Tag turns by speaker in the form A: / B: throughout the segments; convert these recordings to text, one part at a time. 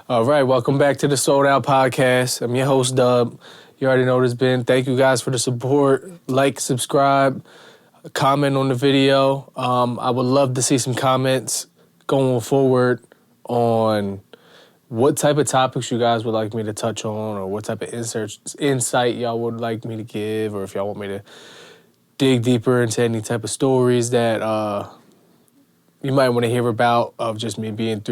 A: All right, welcome back to the Sold Out Podcast. I'm your host, Dubb. You already know what it's been. Thank you guys for the support. Like, subscribe, comment on the video. I would love to see some comments going forward on what type of topics you guys would like me to touch on, or what type of insight y'all would like me to give, or if y'all want me to dig deeper into any type of stories that you might want to hear about, of just me being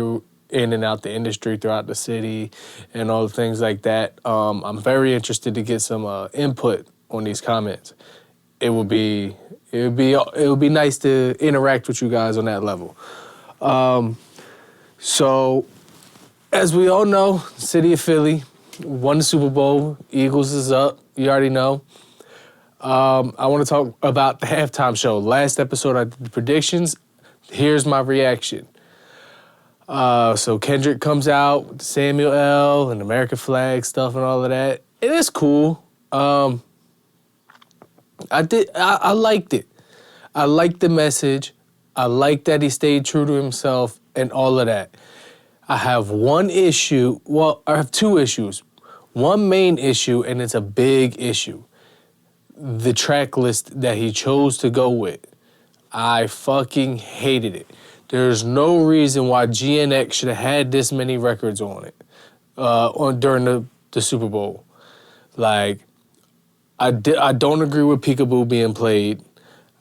A: in and out the industry throughout the city and all the things like that. I'm very interested to get some input on these comments. It would be nice to interact with you guys on that level. So, as we all know, the city of Philly won the Super Bowl. Eagles is up. You already know. I want to talk about the halftime show. Last episode, I did the predictions. Here's my reaction. So Kendrick comes out with the Samuel L. and American flag stuff and all of that. It is cool. I liked it. I liked the message. I liked that he stayed true to himself and all of that. I have one issue. Well, I have two issues. One main issue, and it's a big issue. The track list that he chose to go with. I fucking hated it. There's no reason why GNX should have had this many records on it during the Super Bowl. Like, I don't agree with Peekaboo being played.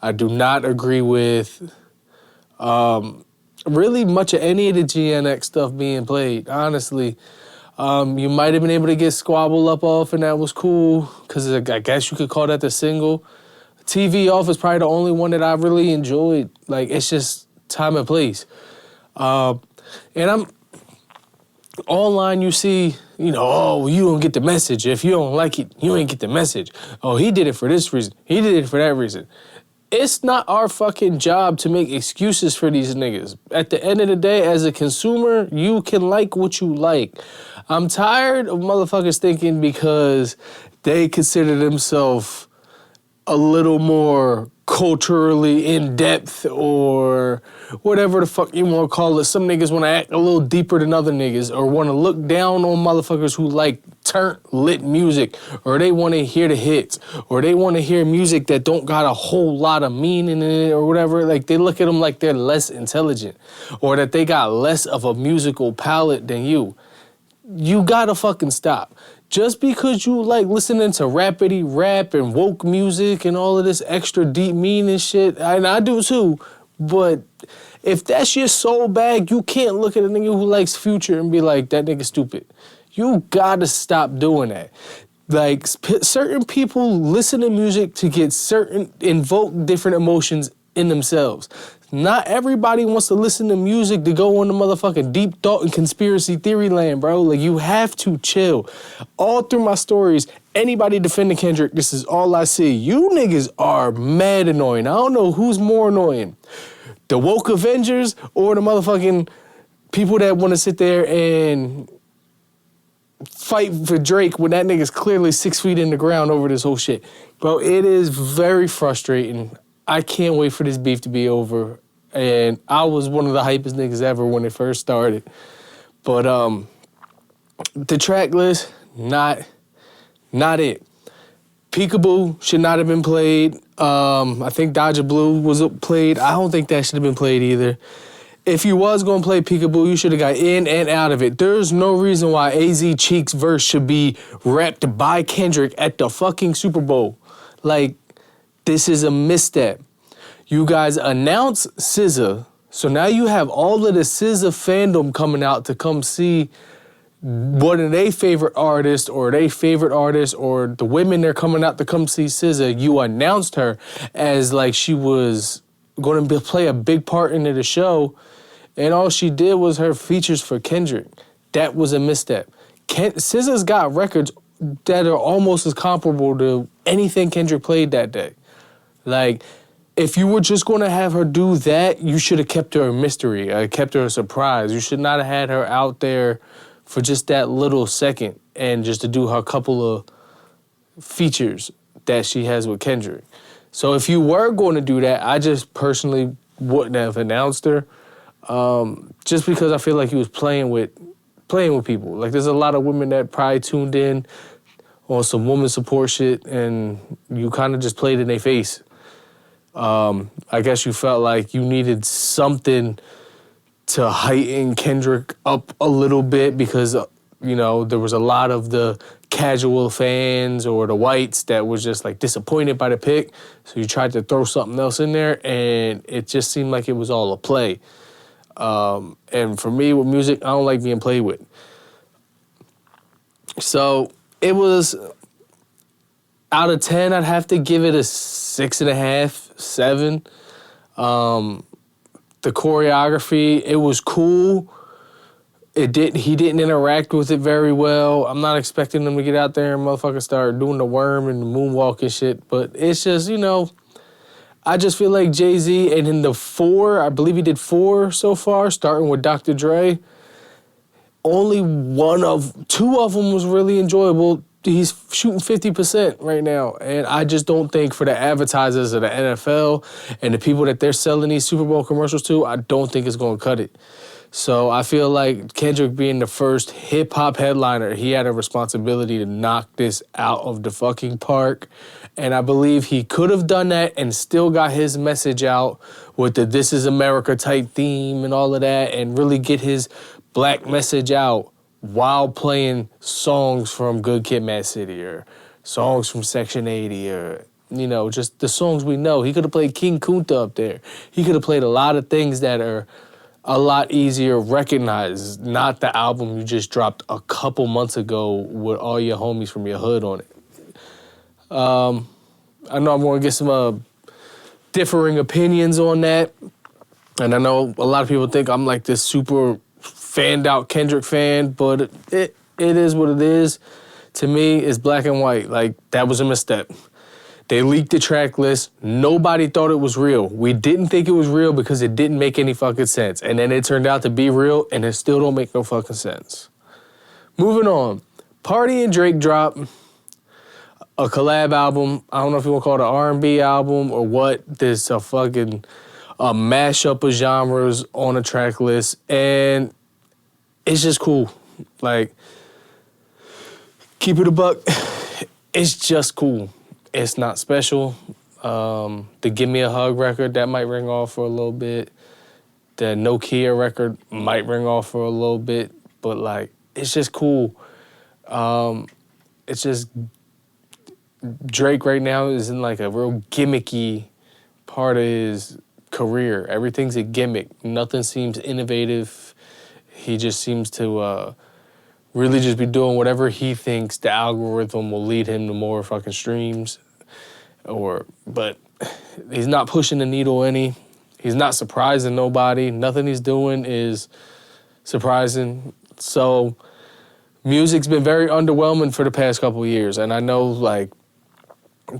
A: I do not agree with really much of any of the GNX stuff being played, honestly. You might have been able to get Squabble Up off, and that was cool, because I guess you could call that the single. TV Off is probably the only one that I really enjoyed. Like, it's just time and place. And I'm online, you see, oh, you don't get the message. If you don't like it, you ain't get the message. Oh, he did it for this reason. He did it for that reason. It's not our fucking job to make excuses for these niggas. At the end of the day, as a consumer, you can like what you like. I'm tired of motherfuckers thinking because they consider themselves a little more culturally in-depth, or whatever the fuck you want to call it. Some niggas want to act a little deeper than other niggas, or want to look down on motherfuckers who like lit music, or they want to hear the hits, or they want to hear music that don't got a whole lot of meaning in it, or whatever. Like, they look at them like they're less intelligent, or that they got less of a musical palette than you. You gotta fucking stop. Just because you like listening to rapidy rap and woke music and all of this extra deep meaning shit, and I do too, but if that's your soul bag, you can't look at a nigga who likes Future and be like, that nigga stupid. You gotta stop doing that. Like, certain people listen to music to invoke different emotions in themselves. Not everybody wants to listen to music to go on the motherfucking deep thought and conspiracy theory land, bro. Like, you have to chill. All through my stories, anybody defending Kendrick, this is all I see. You niggas are mad annoying. I don't know who's more annoying. The woke Avengers or the motherfucking people that want to sit there and fight for Drake when that nigga's clearly 6 feet in the ground over this whole shit. Bro, it is very frustrating. I can't wait for this beef to be over. And I was one of the hypest niggas ever when it first started. But the track list, not it. Peekaboo should not have been played. I think Dodger Blue was played. I don't think that should have been played either. If you was going to play Peekaboo, you should have got in and out of it. There's no reason why AZ Cheek's verse should be rapped by Kendrick at the fucking Super Bowl. Like, this is a misstep. You guys announced SZA, so now you have all of the SZA fandom coming out to come see one of their favorite artists, or the women they're coming out to come see SZA. You announced her as like she was going to play a big part into the show, and all she did was her features for Kendrick. That was a misstep. SZA's got records that are almost as comparable to anything Kendrick played that day. Like, if you were just going to have her do that, you should have kept her a mystery, kept her a surprise. You should not have had her out there for just that little second and just to do her couple of features that she has with Kendrick. So if you were going to do that, I just personally wouldn't have announced her, just because I feel like he was playing with playing with people. Like, there's a lot of women that probably tuned in on some woman support shit, and you kind of just played in their face. I guess you felt like you needed something to heighten Kendrick up a little bit because, there was a lot of the casual fans or the whites that was just like disappointed by the pick. So you tried to throw something else in there, and it just seemed like it was all a play. And for me, with music, I don't like being played with. So it was, out of 10, I'd have to give it a 6.5, 7. The choreography, it was cool. He didn't interact with it very well. I'm not expecting him to get out there and motherfucker start doing the worm and the moonwalk and shit. But it's just, I just feel like Jay-Z, and in the 4, I believe he did 4 so far, starting with Dr. Dre, only 2 of them was really enjoyable. He's shooting 50% right now. And I just don't think for the advertisers of the NFL and the people that they're selling these Super Bowl commercials to, I don't think it's going to cut it. So I feel like Kendrick being the first hip-hop headliner, he had a responsibility to knock this out of the fucking park. And I believe he could have done that and still got his message out with the This Is America type theme and all of that, and really get his black message out while playing songs from Good Kid, Mad City or songs from Section 80 or, just the songs we know. He could have played King Kunta up there. He could have played a lot of things that are a lot easier recognized, not the album you just dropped a couple months ago with all your homies from your hood on it. I know I'm going to get some differing opinions on that. And I know a lot of people think I'm like this super fanned out Kendrick fan, but it is what it is. To me, it's black and white. Like, that was a misstep. They leaked the track list. Nobody thought it was real. We didn't think it was real because it didn't make any fucking sense. And then it turned out to be real, and it still don't make no fucking sense. Moving on. Party and Drake dropped a collab album. I don't know if you want to call it an R&B album or what. There's a mashup of genres on a track list, and it's just cool. Like, keep it a buck. It's just cool. It's not special. The Give Me a Hug record, that might ring off for a little bit. The Nokia record might ring off for a little bit. But, like, it's just cool. It's just Drake right now is in, like, a real gimmicky part of his career. Everything's a gimmick. Nothing seems innovative. He just seems to really just be doing whatever he thinks the algorithm will lead him to more fucking streams. But he's not pushing the needle any. He's not surprising nobody. Nothing he's doing is surprising. So music's been very underwhelming for the past couple of years. And I know, like,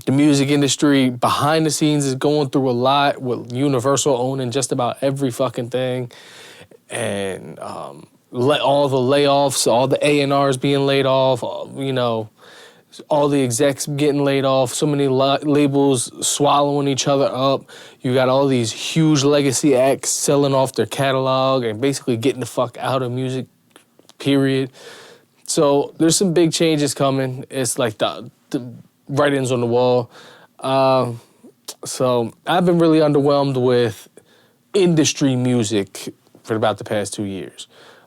A: the music industry behind the scenes is going through a lot with Universal owning just about every fucking thing. And all the layoffs, all the A&Rs being laid off, all the execs getting laid off, so many labels swallowing each other up. You got all these huge legacy acts selling off their catalog and basically getting the fuck out of music, period. So there's some big changes coming. It's like the writings on the wall. So I've been really underwhelmed with industry music for about the past 2 years.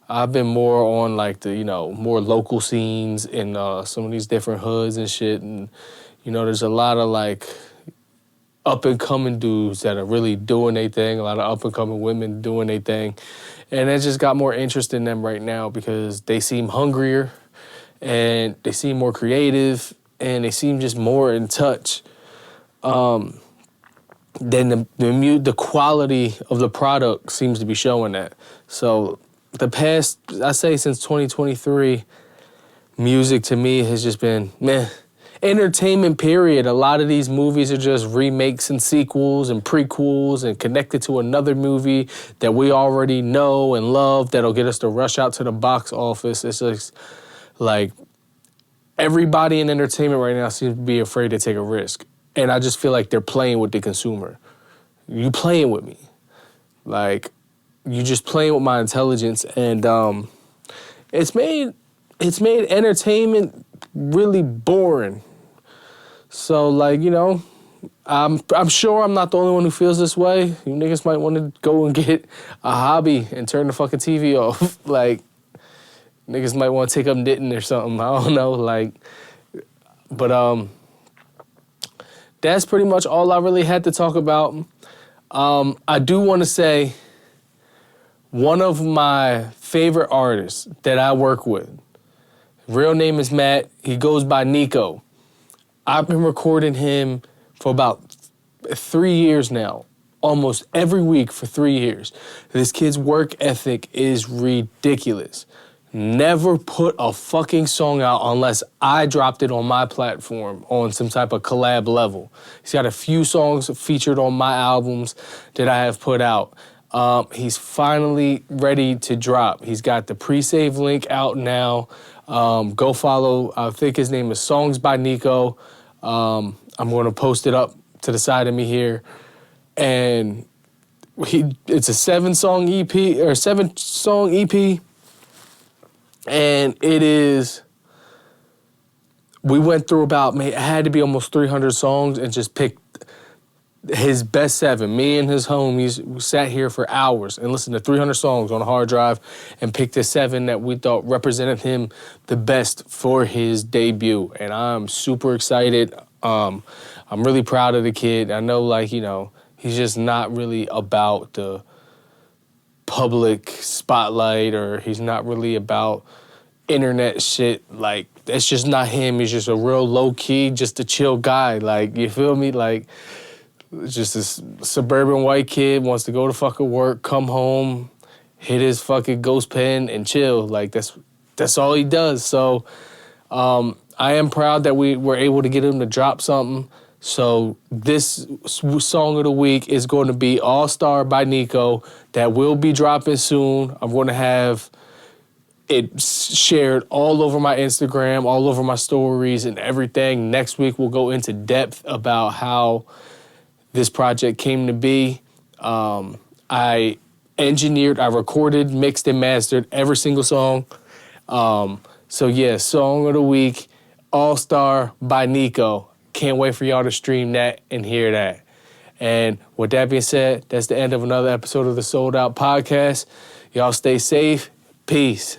A: I've been more on like the, more local scenes in some of these different hoods and shit. And, there's a lot of like up-and-coming dudes that are really doing their thing, a lot of up-and-coming women doing their thing. And I just got more interest in them right now because they seem hungrier and they seem more creative and they seem just more in touch. Then the quality of the product seems to be showing that. So the past, I say since 2023, music to me has just been meh. Entertainment, period. A lot of these movies are just remakes and sequels and prequels and connected to another movie that we already know and love that'll get us to rush out to the box office. It's just like everybody in entertainment right now seems to be afraid to take a risk. And I just feel like they're playing with the consumer. You playing with me. Like, you just playing with my intelligence. And it's made entertainment really boring. So like, you know, I'm sure I'm not the only one who feels this way. You niggas might want to go and get a hobby and turn the fucking TV off. Like, niggas might want to take up knitting or something. I don't know. Like, but that's pretty much all I really had to talk about. I do want to say one of my favorite artists that I work with, real name is Matt. He goes by Nico. I've been recording him for about 3 years now, almost every week for 3 years. This kid's work ethic is ridiculous. Never put a fucking song out unless I dropped it on my platform on some type of collab level. He's got a few songs featured on my albums that I have put out. He's finally ready to drop. He's got the pre-save link out now. Go follow, I think his name is Songs by Nico. I'm going to post it up to the side of me here. And it's a 7-song EP. And it is, we went through it had to be almost 300 songs and just picked his best 7. Me and his homies sat here for hours and listened to 300 songs on a hard drive and picked the 7 that we thought represented him the best for his debut. And I'm super excited. I'm really proud of the kid. I know, like, you know, he's just not really about the public spotlight, or he's not really about internet shit. Like, that's just not him. He's just a real low-key, just a chill guy. Like, you feel me? Like, just this suburban white kid wants to go to fucking work, come home, hit his fucking ghost pen and chill. Like, that's all he does. So I am proud that we were able to get him to drop something. So this song of the week is going to be All Star by Nico. That will be dropping soon. I'm going to have it shared all over my Instagram, all over my stories and everything. Next week we'll go into depth about how this project came to be. I engineered, I recorded, mixed, and mastered every single song. So yeah, song of the week, All Star by Nico. Can't wait for y'all to stream that and hear that. And with that being said, that's the end of another episode of the Sold Out Podcast. Y'all stay safe. Peace.